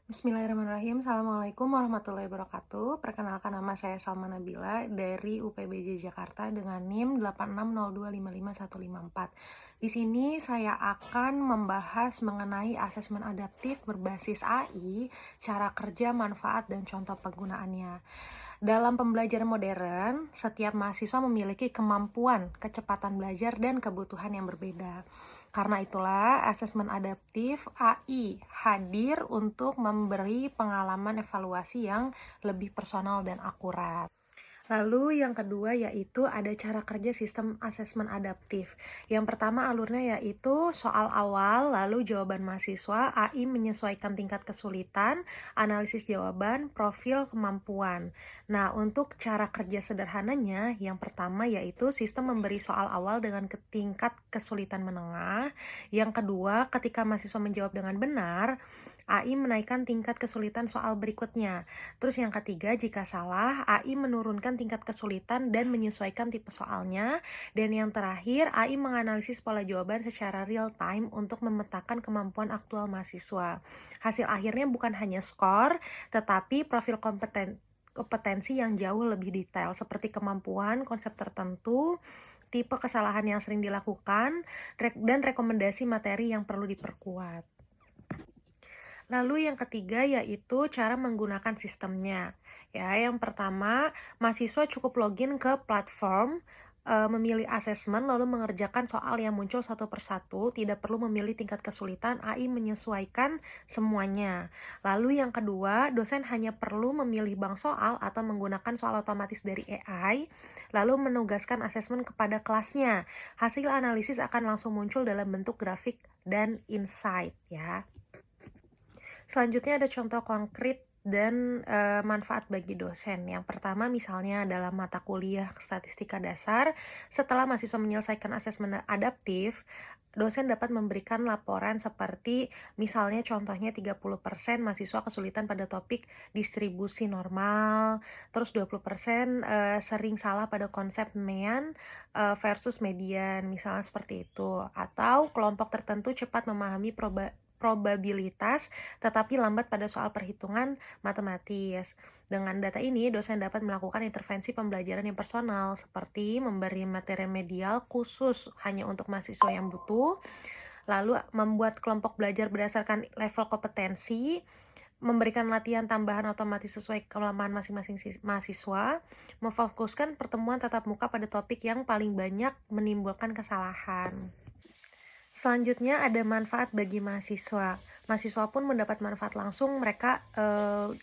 Bismillahirrahmanirrahim. Assalamualaikum warahmatullahi wabarakatuh. Perkenalkan, nama saya Salma Nabila dari UPBJ Jakarta dengan NIM 8602555154. Di sini saya akan membahas mengenai asesmen adaptif berbasis AI, cara kerja, manfaat, dan contoh penggunaannya. Dalam pembelajaran modern, setiap mahasiswa memiliki kemampuan, kecepatan belajar, dan kebutuhan yang berbeda. Karena itulah, asesmen adaptif AI hadir untuk memberi pengalaman evaluasi yang lebih personal dan akurat. Lalu yang kedua yaitu ada cara kerja sistem asesmen adaptif. Yang pertama alurnya yaitu soal awal, lalu jawaban mahasiswa, AI menyesuaikan tingkat kesulitan, analisis jawaban, profil kemampuan. Nah, untuk cara kerja sederhananya, yang pertama yaitu sistem memberi soal awal dengan tingkat kesulitan menengah. Yang kedua, ketika mahasiswa menjawab dengan benar, AI menaikkan tingkat kesulitan soal berikutnya. Terus yang ketiga, jika salah, AI menurunkan tingkat kesulitan dan menyesuaikan tipe soalnya. Dan yang terakhir, AI menganalisis pola jawaban secara real time untuk memetakan kemampuan aktual mahasiswa. Hasil akhirnya bukan hanya skor, tetapi profil kompetensi yang jauh lebih detail, seperti kemampuan, konsep tertentu, tipe kesalahan yang sering dilakukan, dan rekomendasi materi yang perlu diperkuat. Lalu yang ketiga yaitu cara menggunakan sistemnya. Ya, yang pertama, mahasiswa cukup login ke platform, memilih asesmen, lalu mengerjakan soal yang muncul satu persatu, tidak perlu memilih tingkat kesulitan, AI menyesuaikan semuanya. Lalu yang kedua, dosen hanya perlu memilih bank soal atau menggunakan soal otomatis dari AI, lalu menugaskan asesmen kepada kelasnya. Hasil analisis akan langsung muncul dalam bentuk grafik dan insight ya. Selanjutnya ada contoh konkret dan manfaat bagi dosen. Yang pertama misalnya dalam mata kuliah statistika dasar, setelah mahasiswa menyelesaikan asesmen adaptif, dosen dapat memberikan laporan seperti misalnya contohnya 30% mahasiswa kesulitan pada topik distribusi normal, terus 20% sering salah pada konsep mean versus median, misalnya seperti itu. Atau kelompok tertentu cepat memahami probabilitas tetapi lambat pada soal perhitungan matematis. Dengan data ini, dosen dapat melakukan intervensi pembelajaran yang personal, seperti memberi materi remedial khusus hanya untuk mahasiswa yang butuh, lalu membuat kelompok belajar berdasarkan level kompetensi, memberikan latihan tambahan otomatis sesuai kelemahan masing-masing mahasiswa, memfokuskan pertemuan tatap muka pada topik yang paling banyak menimbulkan kesalahan. Selanjutnya ada manfaat bagi mahasiswa. Mahasiswa pun mendapat manfaat langsung, mereka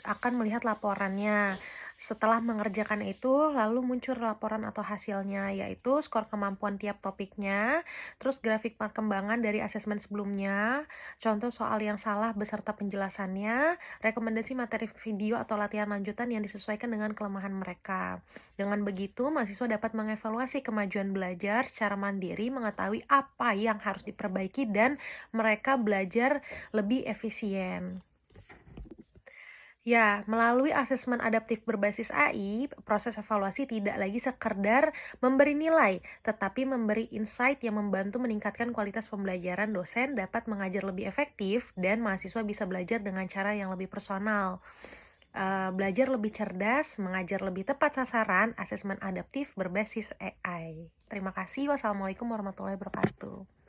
akan melihat laporannya. Setelah mengerjakan itu, lalu muncul laporan atau hasilnya, yaitu skor kemampuan tiap topiknya, terus grafik perkembangan dari asesmen sebelumnya, contoh soal yang salah beserta penjelasannya, rekomendasi materi video atau latihan lanjutan yang disesuaikan dengan kelemahan mereka. Dengan begitu, mahasiswa dapat mengevaluasi kemajuan belajar secara mandiri, mengetahui apa yang harus diperbaiki, dan mereka belajar lebih efisien. Ya, melalui asesmen adaptif berbasis AI, proses evaluasi tidak lagi sekedar memberi nilai, tetapi memberi insight yang membantu meningkatkan kualitas pembelajaran. Dosen dapat mengajar lebih efektif, dan mahasiswa bisa belajar dengan cara yang lebih personal. Belajar lebih cerdas, mengajar lebih tepat sasaran, asesmen adaptif berbasis AI. Terima kasih. Wassalamualaikum warahmatullahi wabarakatuh.